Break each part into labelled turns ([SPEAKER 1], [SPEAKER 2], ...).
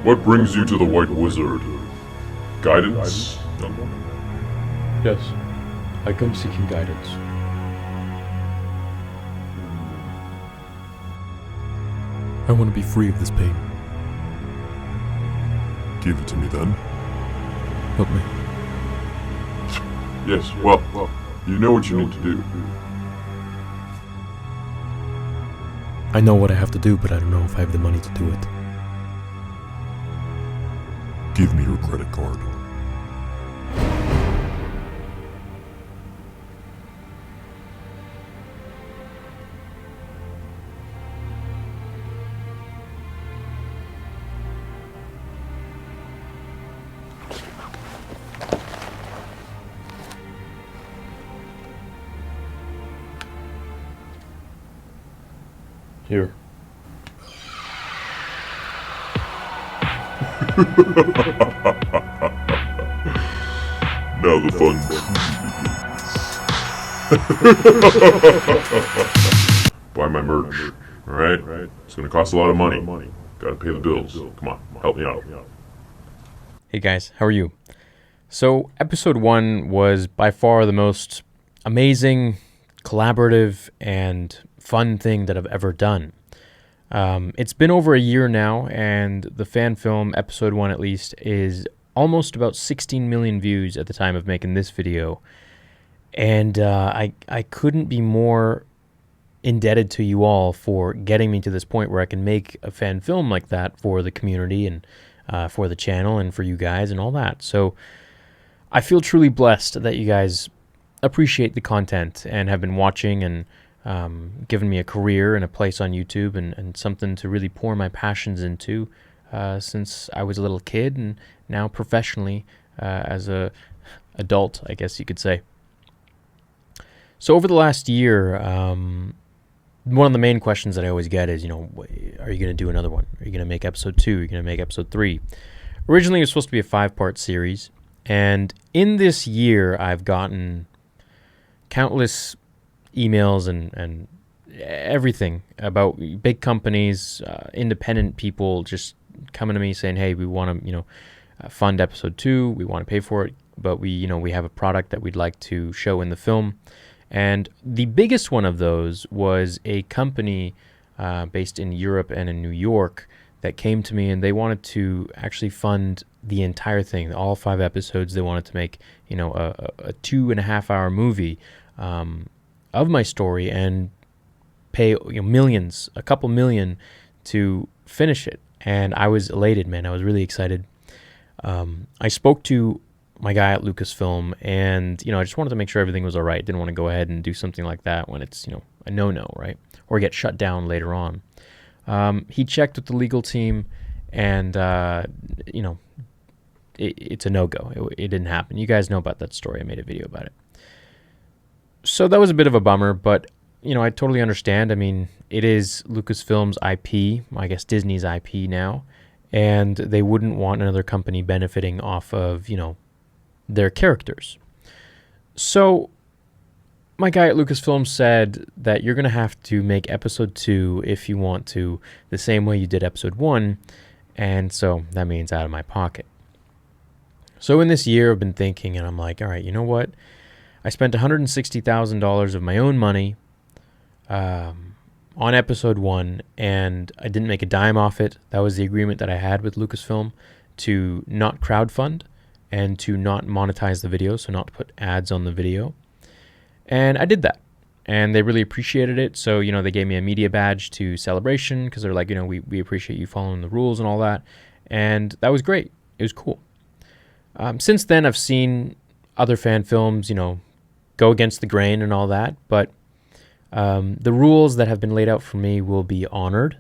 [SPEAKER 1] What brings you to the White Wizard? Guidance?
[SPEAKER 2] Yes, I come seeking guidance. I want to be free of this pain.
[SPEAKER 1] Give it to me then.
[SPEAKER 2] Help me.
[SPEAKER 1] Yes, well, you know what you need to do.
[SPEAKER 2] I know what I have to do, but I don't know if I have the money to do it.
[SPEAKER 1] Give me your credit card.
[SPEAKER 2] Here.
[SPEAKER 1] Now the fun begins. Buy my merch, alright? It's gonna cost a lot of money. Gotta pay the bills. Come on, help me out.
[SPEAKER 3] Hey guys, how are you? So, episode 1 was by far the most amazing, collaborative, and fun thing that I've ever done. It's been over a year now, and the fan film, episode 1 at least, is almost about 16 million views at the time of making this video. And I couldn't be more indebted to you all for getting me to this point where I can make a fan film like that for the community and for the channel and for you guys and all that. So I feel truly blessed that you guys appreciate the content and have been watching and given me a career and a place on YouTube and something to really pour my passions into since I was a little kid and now professionally as a adult, I guess you could say. So over the last year, one of the main questions that I always get is, are you going to do another one? Are you going to make episode 2? Are you going to make episode 3? Originally, it was supposed to be a 5-part series. And in this year, I've gotten countless emails and everything about big companies, independent people just coming to me saying, hey, we want to, fund episode 2. We want to pay for it, but we have a product that we'd like to show in the film. And the biggest one of those was a company based in Europe and in New York that came to me, and they wanted to actually fund the entire thing, all 5 episodes. They wanted to make, a 2.5-hour movie of my story and pay millions, a couple million to finish it. And I was elated, man. I was really excited. I spoke to my guy at Lucasfilm, and I just wanted to make sure everything was all right. Didn't want to go ahead and do something like that when it's a no-no, right? Or get shut down later on. He checked with the legal team, and it's a no-go. It didn't happen. You guys know about that story. I made a video about it. So that was a bit of a bummer, but I totally understand. I mean, it is Lucasfilm's IP, I guess Disney's IP now, and they wouldn't want another company benefiting off of their characters. So my guy at Lucasfilm said that you're going to have to make episode 2 if you want to, the same way you did episode 1, and so that means out of my pocket. So in this year, I've been thinking, and I'm like, all right, you know what? I spent $160,000 of my own money on episode 1, and I didn't make a dime off it. That was the agreement that I had with Lucasfilm, to not crowdfund and to not monetize the video, so not to put ads on the video. And I did that, and they really appreciated it. So, they gave me a media badge to Celebration because they're like, we appreciate you following the rules and all that. And that was great. It was cool. Since then, I've seen other fan films, go against the grain and all that, but the rules that have been laid out for me will be honored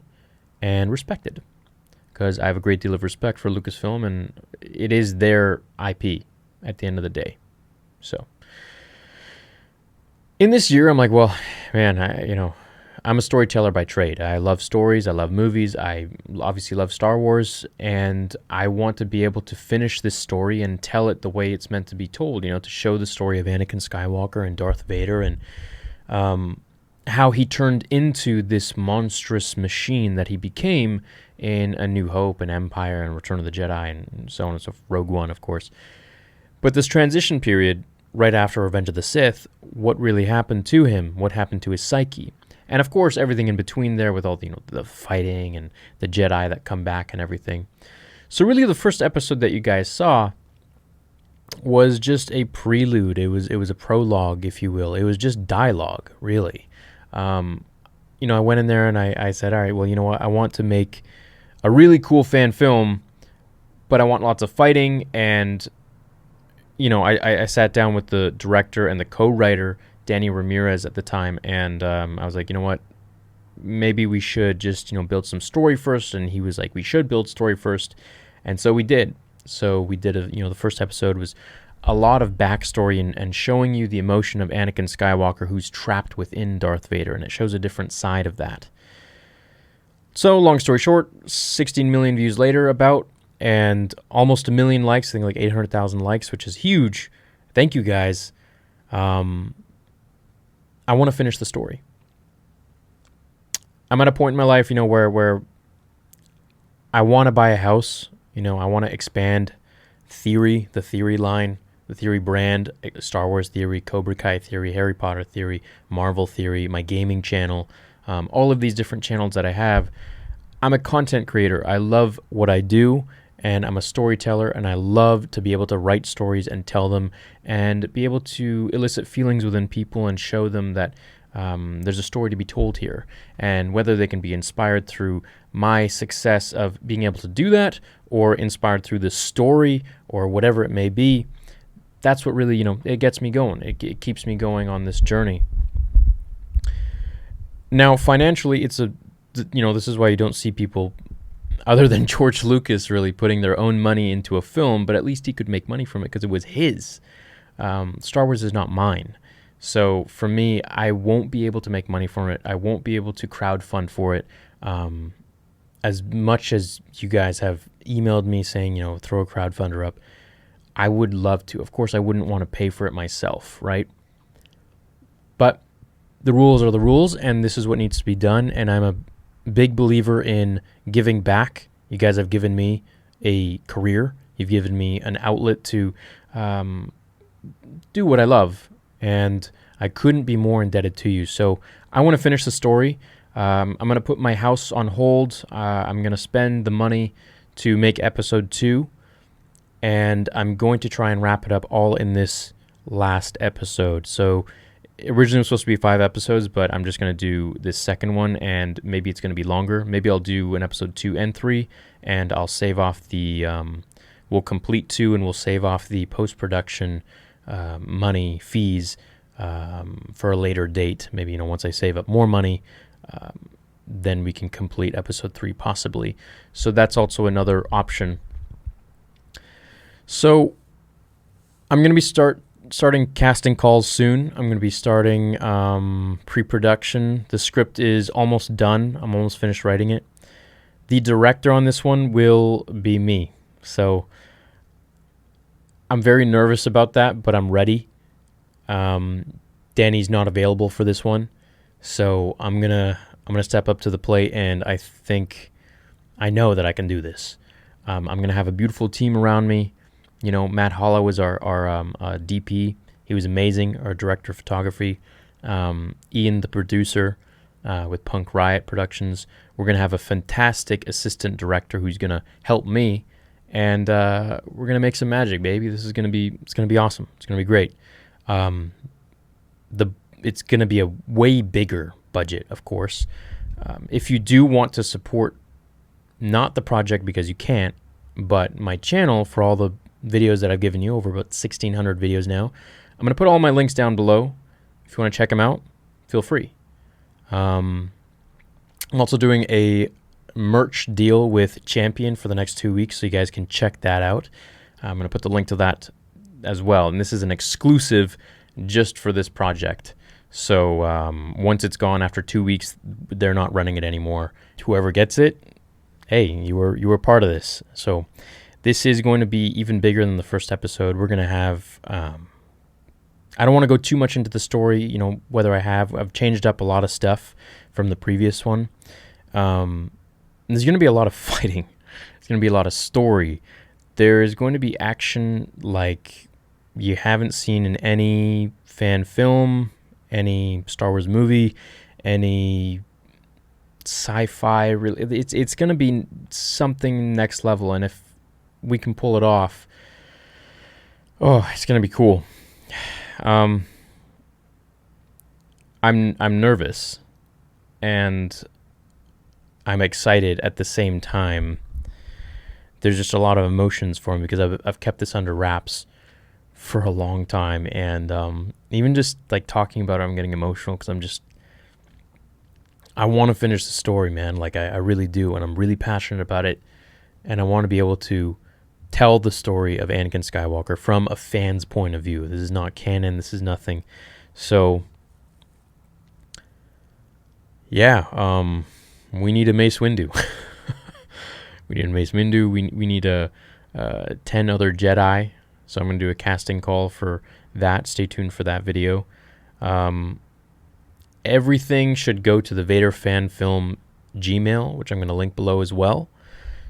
[SPEAKER 3] and respected because I have a great deal of respect for Lucasfilm, and it is their IP at the end of the day. So in this year, I'm like, well, man, I'm a storyteller by trade. I love stories. I love movies. I obviously love Star Wars, and I want to be able to finish this story and tell it the way it's meant to be told, to show the story of Anakin Skywalker and Darth Vader and how he turned into this monstrous machine that he became in A New Hope and Empire and Return of the Jedi and so on and so forth, Rogue One, of course. But this transition period, right after Revenge of the Sith, what really happened to him? What happened to his psyche? And of course, everything in between there with all the, the fighting and the Jedi that come back and everything. So really, the first episode that you guys saw was just a prelude. It was a prologue, if you will. It was just dialogue, really. I went in there and I said, all right, well, you know what? I want to make a really cool fan film, but I want lots of fighting. And, I sat down with the director and the co-writer, Danny Ramirez, at the time. And I was like, you know what? Maybe we should just, build some story first. And he was like, we should build story first. And so we did. So we did, the first episode was a lot of backstory and showing you the emotion of Anakin Skywalker, who's trapped within Darth Vader, and it shows a different side of that. So, long story short, 16 million views later, and almost 1 million likes, I think like 800,000 likes, which is huge. Thank you, guys. I want to finish the story. I'm at a point in my life, where I want to buy a house. I want to expand the theory line, the theory brand, Star Wars theory, Cobra Kai theory, Harry Potter theory, Marvel theory, my gaming channel, all of these different channels that I have. I'm a content creator. I love what I do, and I'm a storyteller, and I love to be able to write stories and tell them and be able to elicit feelings within people and show them that there's a story to be told here, and whether they can be inspired through my success of being able to do that or inspired through the story or whatever it may be, that's what really, it gets me going. It keeps me going on this journey. Now, financially, this is why you don't see people other than George Lucas really putting their own money into a film, but at least he could make money from it because it was his. Star Wars is not mine. So for me, I won't be able to make money from it. I won't be able to crowdfund for it. As much as you guys have emailed me saying, throw a crowdfunder up, I would love to. Of course, I wouldn't want to pay for it myself, right? But the rules are the rules, and this is what needs to be done. And I'm a big believer in giving back. You guys have given me a career. You've given me an outlet to do what I love. And I couldn't be more indebted to you. So I want to finish the story. I'm going to put my house on hold. I'm going to spend the money to make episode 2. And I'm going to try and wrap it up all in this last episode. So originally it was supposed to be 5 episodes, but I'm just going to do this second one, and maybe it's going to be longer. Maybe I'll do an episode 2 and 3, and I'll save off the, we'll complete 2, and we'll save off the post-production money, fees, for a later date. Maybe, once I save up more money, then we can complete episode 3 possibly. So that's also another option. So I'm going to be starting casting calls soon. I'm going to be starting pre-production. The script is almost done. I'm almost finished writing it. The director on this one will be me. So I'm very nervous about that, but I'm ready. Danny's not available for this one, so I'm gonna step up to the plate, and I know that I can do this. I'm gonna have a beautiful team around me. Matt Hollow is our DP. He was amazing, our director of photography. Ian, the producer, with Punk Riot Productions. We're gonna have a fantastic assistant director who's gonna help me. And we're gonna make some magic, baby. It's gonna be awesome. It's gonna be great. It's gonna be a way bigger budget, of course. If you do want to support not the project because you can't, but my channel for all the videos that I've given you, over about 1,600 videos now, I'm gonna put all my links down below. If you want to check them out, feel free. I'm also doing a merch deal with Champion for the next 2 weeks, so you guys can check that out. I'm going to put the link to that as well, and this is an exclusive just for this project. So once it's gone after 2 weeks, they're not running it anymore. Whoever gets it, hey, you were part of this. So this is going to be even bigger than the first episode. We're going to have I don't want to go too much into the story, whether I've changed up a lot of stuff from the previous one. There's going to be a lot of fighting. There's going to be a lot of story. There's going to be action like you haven't seen in any fan film, any Star Wars movie, any sci-fi. Really, it's going to be something next level, and if we can pull it off, it's going to be cool. I'm nervous, and I'm excited at the same time. There's just a lot of emotions for me because I've kept this under wraps for a long time, and even just like talking about it, I'm getting emotional because I want to finish the story, man. Like I really do, and I'm really passionate about it, and I want to be able to tell the story of Anakin Skywalker from a fan's point of view. This is not canon. This is nothing. So, yeah, we need a Mace Windu. We need a Mace Windu. We need 10 other Jedi. So I'm going to do a casting call for that. Stay tuned for that video. Everything should go to the Vader Fan Film Gmail, which I'm going to link below as well.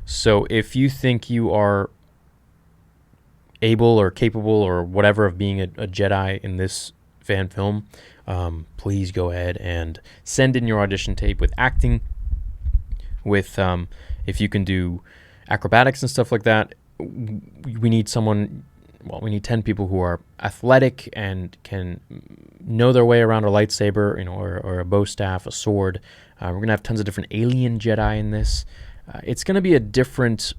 [SPEAKER 3] So if you think you are able or capable or whatever of being a Jedi in this fan film, please go ahead and send in your audition tape with acting, with if you can do acrobatics and stuff like that. We need 10 people who are athletic and can know their way around a lightsaber, or a bow staff, a sword. We're going to have tons of different alien Jedi in this. It's going to be a different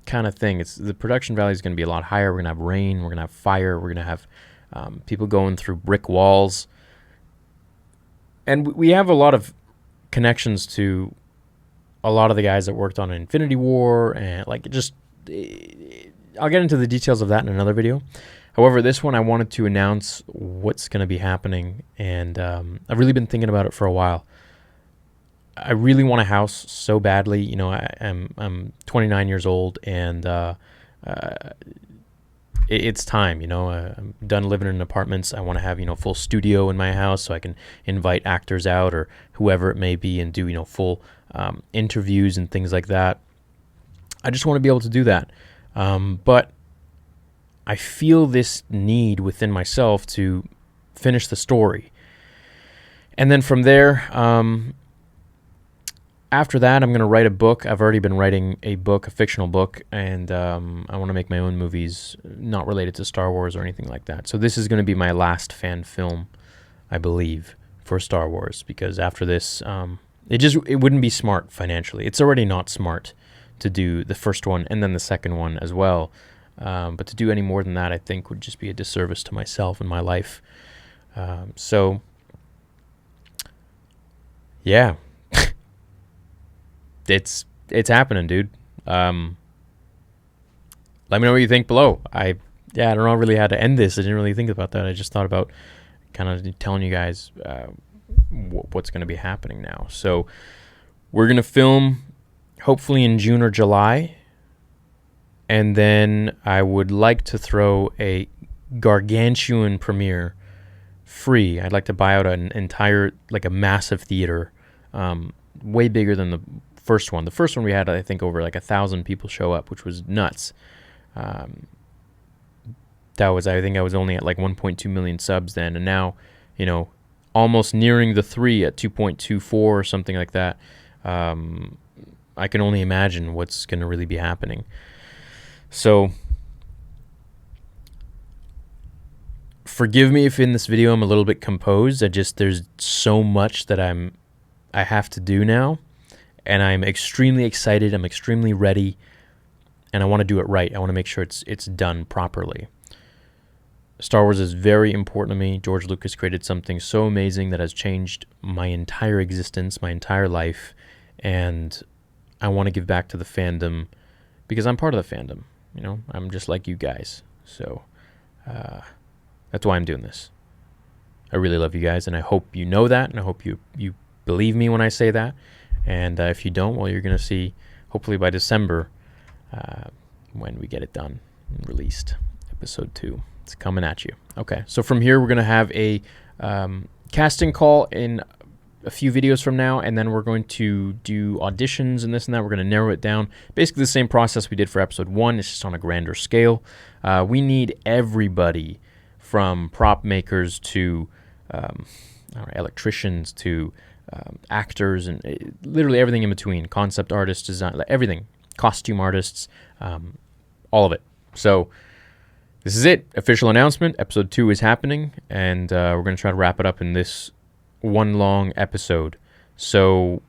[SPEAKER 3] kind of thing. The production value is going to be a lot higher. We're going to have rain. We're going to have fire. We're going to have people going through brick walls. And we have a lot of connections to a lot of the guys that worked on Infinity War, and I'll get into the details of that in another video. However, this one I wanted to announce what's going to be happening, and I've really been thinking about it for a while. I really want a house so badly. I'm 29 years old, and it's time. I'm done living in apartments. I want to have full studio in my house so I can invite actors out or whoever it may be and do full interviews and things like that. I just want to be able to do that. But I feel this need within myself to finish the story. And then from there, after that, I'm going to write a book. I've already been writing a book, a fictional book, and I want to make my own movies not related to Star Wars or anything like that. So this is going to be my last fan film, I believe, for Star Wars, because after this, it wouldn't be smart financially. It's already not smart to do the first one and then the second one as well. But to do any more than that, I think would just be a disservice to myself and my life. So, yeah, it's happening, dude. Let me know what you think below. I don't know really how to end this. I didn't really think about that. I just thought about kind of telling you guys what's going to be happening now. So we're going to film hopefully in June or July. And then I would like to throw a gargantuan premiere free. I'd like to buy out an entire, a massive theater, way bigger than the first one. The first one we had, I think, over 1,000 people show up, which was nuts. I think I was only at 1.2 million subs then, and now, almost nearing the 3 at 2.24 or something like that. I can only imagine what's going to really be happening. So, forgive me if in this video I'm a little bit composed. There's so much that I have to do now, and I'm extremely excited. I'm extremely ready, and I want to do it right. I want to make sure it's done properly. Star Wars is very important to me. George Lucas created something so amazing that has changed my entire existence, my entire life, and I want to give back to the fandom because I'm part of the fandom. I'm just like you guys. So that's why I'm doing this. I really love you guys, and I hope you know that, and I hope you believe me when I say that. And if you don't, well, you're going to see, hopefully by December, when we get it done and released, episode 2. It's coming at you. Okay, so from here we're going to have a casting call in a few videos from now, and then we're going to do auditions and this and that. We're going to narrow it down. Basically the same process we did for episode 1. It's just on a grander scale. We need everybody from prop makers to electricians to actors and literally everything in between. Concept artists, design, everything. Costume artists, all of it. So this is it. Official announcement. Episode 2 is happening, and we're going to try to wrap it up in this one long episode. So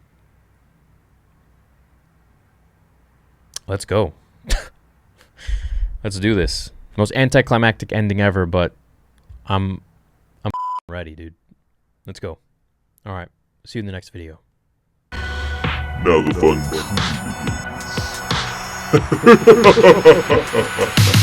[SPEAKER 3] let's go. Let's do this. Most anticlimactic ending ever, but I'm ready, dude. Let's go. All right. See you in the next video.
[SPEAKER 1] Now the fun truly begins.